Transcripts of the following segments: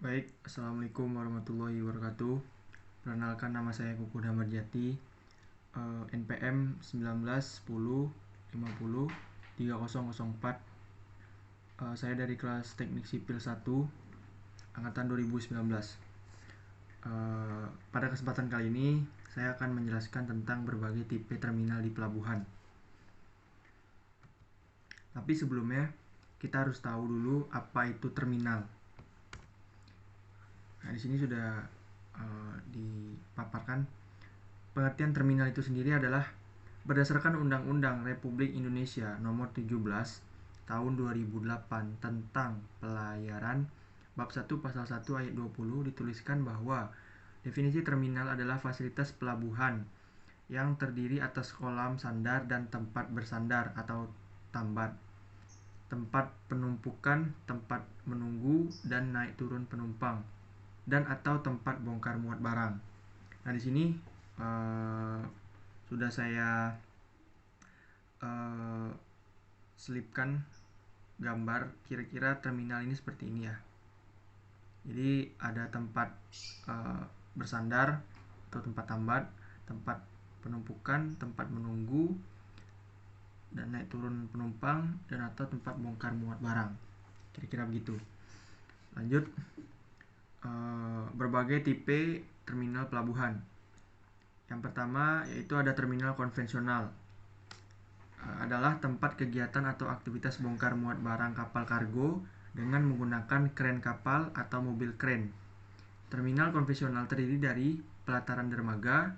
Baik, Assalamualaikum warahmatullahi wabarakatuh. Perkenalkan, nama saya Kuku Damarjati, NPM 19 10 50 3004. Saya dari kelas Teknik Sipil 1 angkatan 2019. Pada kesempatan kali ini saya akan menjelaskan tentang berbagai tipe terminal di pelabuhan. Tapi sebelumnya kita harus tahu dulu apa itu terminal. Nah, di sini sudah dipaparkan. Pengertian terminal itu sendiri adalah berdasarkan Undang-Undang Republik Indonesia Nomor 17 Tahun 2008 tentang Pelayaran, Bab 1 Pasal 1 Ayat 20 dituliskan bahwa definisi terminal adalah fasilitas pelabuhan yang terdiri atas kolam sandar dan tempat bersandar atau tambat, tempat penumpukan, tempat menunggu dan naik turun penumpang, dan atau tempat bongkar muat barang. Nah, di sini sudah saya selipkan gambar kira-kira terminal ini seperti ini ya. Jadi ada tempat bersandar atau tempat tambat, tempat penumpukan, tempat menunggu dan naik turun penumpang, dan atau tempat bongkar muat barang. Kira-kira begitu. Lanjut, berbagai tipe terminal pelabuhan. Yang pertama yaitu ada terminal konvensional. Adalah tempat kegiatan atau aktivitas bongkar muat barang kapal kargo dengan menggunakan kren kapal atau mobil kren. Terminal konvensional terdiri dari pelataran dermaga,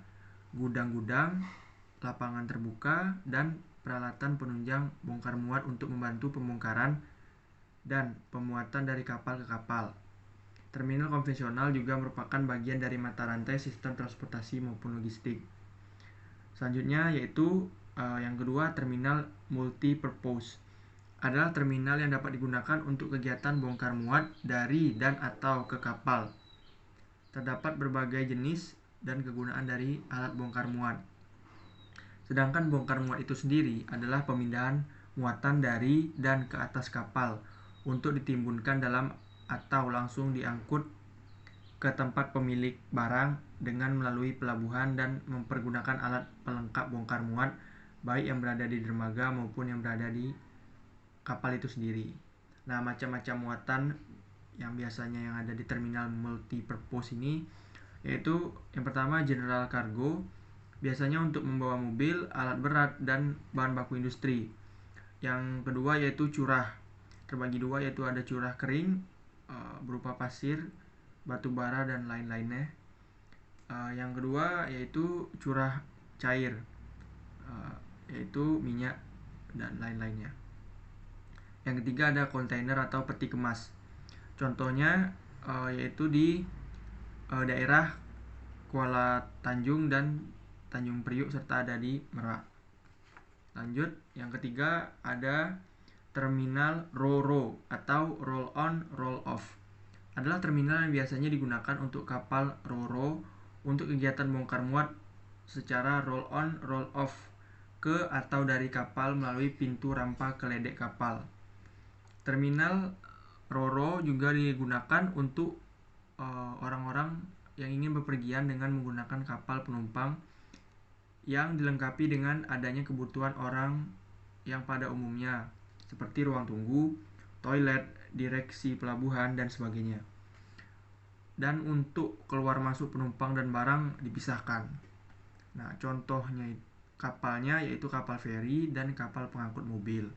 gudang-gudang, lapangan terbuka, dan peralatan penunjang bongkar muat untuk membantu pembongkaran dan pemuatan dari kapal ke kapal. Terminal konvensional juga merupakan bagian dari mata rantai sistem transportasi maupun logistik. Selanjutnya yaitu yang kedua, terminal multipurpose. Adalah terminal yang dapat digunakan untuk kegiatan bongkar muat dari dan atau ke kapal. Terdapat berbagai jenis dan kegunaan dari alat bongkar muat. Sedangkan bongkar muat itu sendiri adalah pemindahan muatan dari dan ke atas kapal untuk ditimbunkan dalam atau langsung diangkut ke tempat pemilik barang dengan melalui pelabuhan dan mempergunakan alat pelengkap bongkar muat, baik yang berada di dermaga maupun yang berada di kapal itu sendiri. Nah, macam-macam muatan yang biasanya yang ada di terminal multipurpose ini yaitu yang pertama general cargo, biasanya untuk membawa mobil, alat berat, dan bahan baku industri. Yang kedua yaitu curah, terbagi dua, yaitu ada curah kering berupa pasir, batu bara, dan lain-lainnya. Yang kedua yaitu curah cair, yaitu minyak dan lain-lainnya. Yang ketiga ada kontainer atau peti kemas. Contohnya yaitu di daerah Kuala Tanjung dan Tanjung Priuk serta ada di Merak. Lanjut, yang ketiga ada terminal RoRo atau roll on roll off. Adalah terminal yang biasanya digunakan untuk kapal RoRo untuk kegiatan bongkar muat secara roll on roll off ke atau dari kapal melalui pintu rampa keledek kapal. Terminal RoRo juga digunakan untuk orang-orang yang ingin bepergian dengan menggunakan kapal penumpang yang dilengkapi dengan adanya kebutuhan orang yang pada umumnya seperti ruang tunggu, toilet, direksi pelabuhan, dan sebagainya. Dan untuk keluar masuk penumpang dan barang dipisahkan. Nah, contohnya kapalnya yaitu kapal feri dan kapal pengangkut mobil.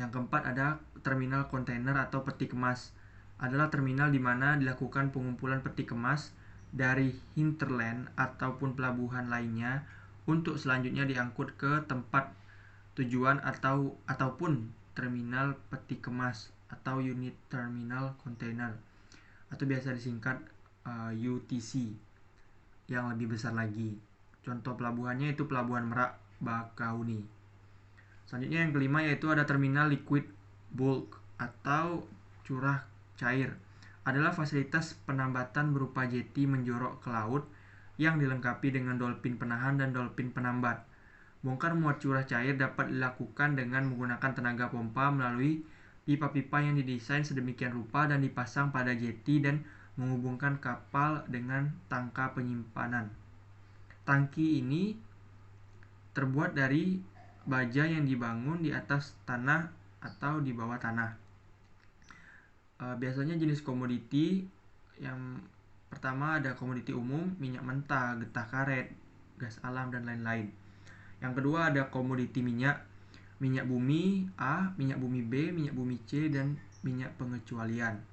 Yang keempat ada terminal kontainer atau peti kemas. Adalah terminal di mana dilakukan pengumpulan peti kemas dari hinterland ataupun pelabuhan lainnya untuk selanjutnya diangkut ke tempat tujuan ataupun terminal peti kemas atau unit terminal container atau biasa disingkat UTC yang lebih besar lagi. Contoh pelabuhannya itu Pelabuhan Merak Bakahuni. Selanjutnya yang kelima yaitu ada terminal liquid bulk atau curah cair. Adalah fasilitas penambatan berupa jeti menjorok ke laut yang dilengkapi dengan dolphin penahan dan dolphin penambat. Bongkar muat curah cair dapat dilakukan dengan menggunakan tenaga pompa melalui pipa-pipa yang didesain sedemikian rupa dan dipasang pada jeti dan menghubungkan kapal dengan tangka penyimpanan. Tangki ini terbuat dari baja yang dibangun di atas tanah atau di bawah tanah. Biasanya jenis komoditi yang pertama ada komoditi umum, minyak mentah, getah karet, gas alam, dan lain-lain. Yang kedua ada komoditi minyak bumi A, minyak bumi B, minyak bumi C, dan minyak pengecualian.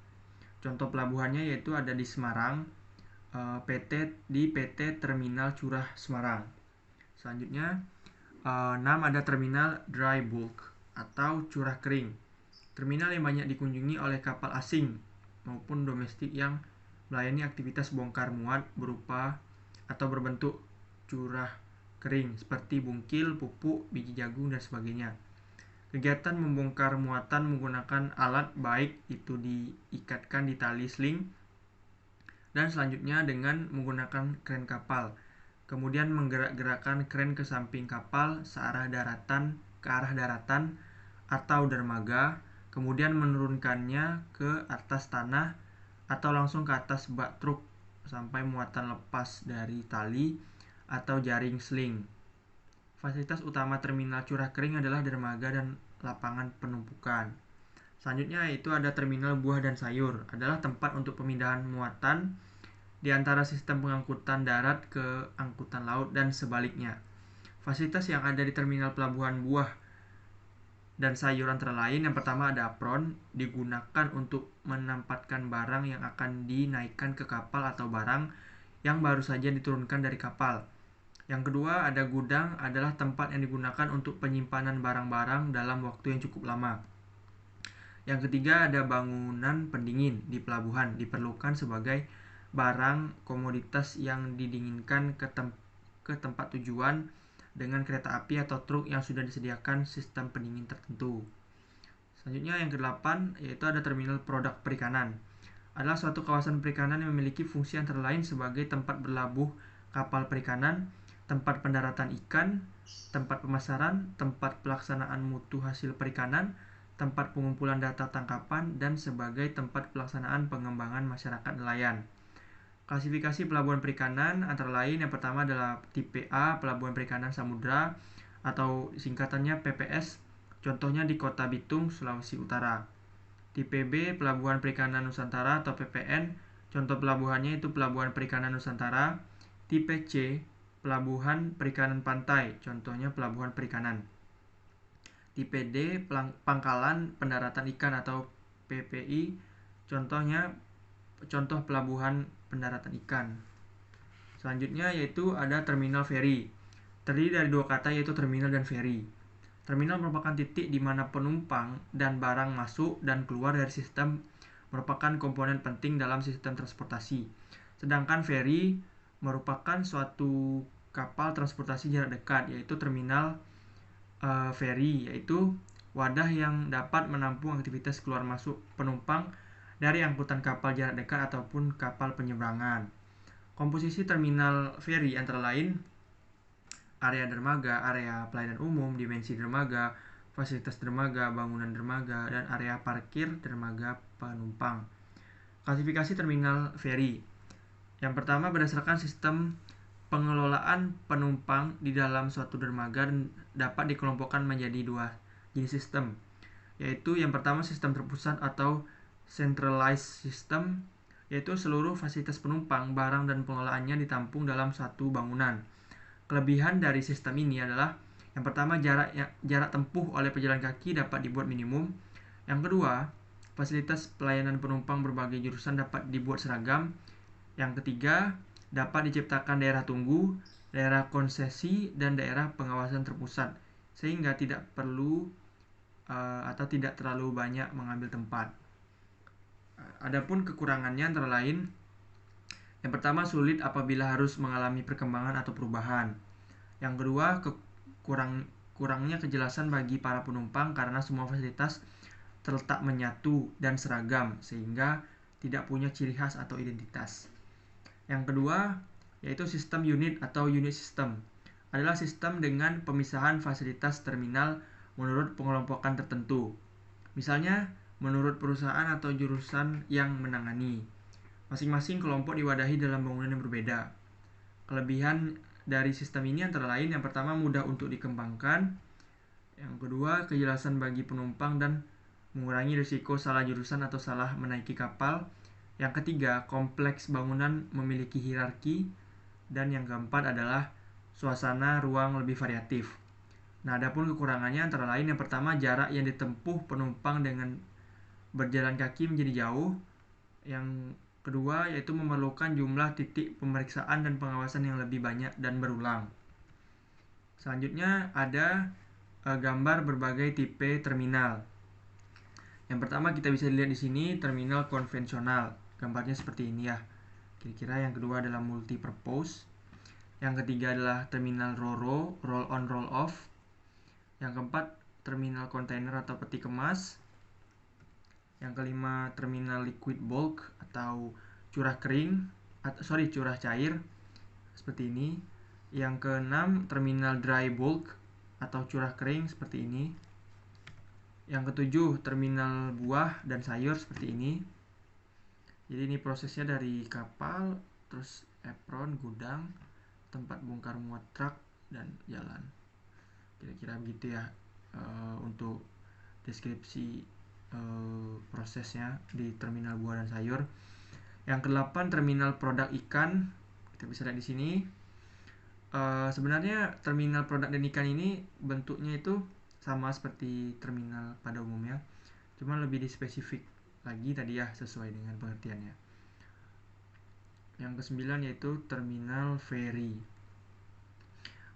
Contoh pelabuhannya yaitu ada di Semarang, PT Terminal Curah Semarang. Selanjutnya 6 ada terminal dry bulk atau curah kering. Terminal yang banyak dikunjungi oleh kapal asing maupun domestik yang melayani aktivitas bongkar muat berupa atau berbentuk curah kering seperti bungkil, pupuk, biji jagung, dan sebagainya. Kegiatan membongkar muatan menggunakan alat baik itu diikatkan di tali sling dan selanjutnya dengan menggunakan kren kapal. Kemudian menggerak-gerakkan kren ke samping kapal searah ke arah daratan atau dermaga, kemudian menurunkannya ke atas tanah atau langsung ke atas bak truk sampai muatan lepas dari tali atau jaring sling. Fasilitas utama terminal curah kering adalah dermaga dan lapangan penumpukan. Selanjutnya itu ada terminal buah dan sayur, adalah tempat untuk pemindahan muatan di antara sistem pengangkutan darat ke angkutan laut dan sebaliknya. Fasilitas yang ada di terminal pelabuhan buah dan sayur antara lain, yang pertama ada apron, digunakan untuk menempatkan barang yang akan dinaikkan ke kapal atau barang yang baru saja diturunkan dari kapal. Yang kedua ada gudang, adalah tempat yang digunakan untuk penyimpanan barang-barang dalam waktu yang cukup lama. Yang ketiga ada bangunan pendingin di pelabuhan, diperlukan sebagai barang komoditas yang didinginkan ke tempat tujuan dengan kereta api atau truk yang sudah disediakan sistem pendingin tertentu. Selanjutnya yang ke-8 yaitu ada terminal produk perikanan. Adalah suatu kawasan perikanan yang memiliki fungsi antara lain sebagai tempat berlabuh kapal perikanan, tempat pendaratan ikan, tempat pemasaran, tempat pelaksanaan mutu hasil perikanan, tempat pengumpulan data tangkapan, dan sebagai tempat pelaksanaan pengembangan masyarakat nelayan. Klasifikasi pelabuhan perikanan antara lain yang pertama adalah tipe A, pelabuhan perikanan samudra atau singkatannya PPS, contohnya di Kota Bitung, Sulawesi Utara. Tipe B, pelabuhan perikanan Nusantara atau PPN, contoh pelabuhannya itu pelabuhan perikanan Nusantara. Tipe C, pelabuhan perikanan pantai, contohnya pelabuhan perikanan. Tipe D, pangkalan pendaratan ikan atau PPI, contoh pelabuhan pendaratan ikan. Selanjutnya yaitu ada terminal feri. Terdiri dari dua kata yaitu terminal dan feri. Terminal merupakan titik di mana penumpang dan barang masuk dan keluar dari sistem, merupakan komponen penting dalam sistem transportasi. Sedangkan feri merupakan suatu kapal transportasi jarak dekat, yaitu terminal feri, yaitu wadah yang dapat menampung aktivitas keluar masuk penumpang dari angkutan kapal jarak dekat ataupun kapal penyeberangan. Komposisi terminal feri antara lain area dermaga, area pelayanan umum, dimensi dermaga, fasilitas dermaga, bangunan dermaga, dan area parkir dermaga penumpang. Klasifikasi terminal feri. Yang pertama berdasarkan sistem pengelolaan penumpang di dalam suatu dermaga dapat dikelompokkan menjadi dua jenis sistem, yaitu yang pertama sistem terpusat atau centralized system, yaitu seluruh fasilitas penumpang, barang, dan pengelolaannya ditampung dalam satu bangunan. Kelebihan dari sistem ini adalah yang pertama jarak tempuh oleh pejalan kaki dapat dibuat minimum. Yang kedua, fasilitas pelayanan penumpang berbagai jurusan dapat dibuat seragam. Yang ketiga, dapat diciptakan daerah tunggu, daerah konsesi, dan daerah pengawasan terpusat, sehingga tidak perlu atau tidak terlalu banyak mengambil tempat. Adapun kekurangannya antara lain, yang pertama sulit apabila harus mengalami perkembangan atau perubahan. Yang kedua, kurangnya kejelasan bagi para penumpang karena semua fasilitas terletak menyatu dan seragam sehingga tidak punya ciri khas atau identitas. Yang kedua, yaitu sistem unit atau unit system. Adalah sistem dengan pemisahan fasilitas terminal menurut pengelompokan tertentu. Misalnya, menurut perusahaan atau jurusan yang menangani. Masing-masing kelompok diwadahi dalam bangunan yang berbeda. Kelebihan dari sistem ini antara lain, yang pertama mudah untuk dikembangkan, yang kedua kejelasan bagi penumpang dan mengurangi risiko salah jurusan atau salah menaiki kapal, yang ketiga kompleks bangunan memiliki hierarki, dan yang keempat adalah suasana ruang lebih variatif. Nah, adapun kekurangannya antara lain, yang pertama jarak yang ditempuh penumpang dengan berjalan kaki menjadi jauh. Yang kedua yaitu memerlukan jumlah titik pemeriksaan dan pengawasan yang lebih banyak dan berulang. Selanjutnya ada gambar berbagai tipe terminal. Yang pertama kita bisa lihat di sini terminal konvensional. Gambarnya seperti ini ya. Kira-kira yang kedua adalah multi purpose. Yang ketiga adalah terminal RoRo, roll on roll off. Yang keempat terminal kontainer atau peti kemas. Yang kelima terminal liquid bulk atau curah cair seperti ini. Yang keenam terminal dry bulk atau curah kering seperti ini. Yang ketujuh terminal buah dan sayur seperti ini. Jadi ini prosesnya dari kapal, terus apron, gudang, tempat bongkar muat truk, dan jalan. Kira-kira begitu ya untuk deskripsi prosesnya di terminal buah dan sayur. Yang ke-8 terminal produk ikan. Kita bisa lihat di sini. Sebenarnya terminal produk dan ikan ini bentuknya itu sama seperti terminal pada umumnya, cuma lebih dispesifik lagi tadi ya sesuai dengan pengertiannya. Yang ke-9 yaitu terminal ferry.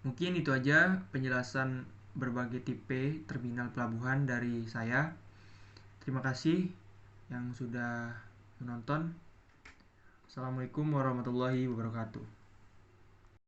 Mungkin itu aja penjelasan berbagai tipe terminal pelabuhan dari saya. Terima kasih yang sudah menonton. Assalamualaikum warahmatullahi wabarakatuh.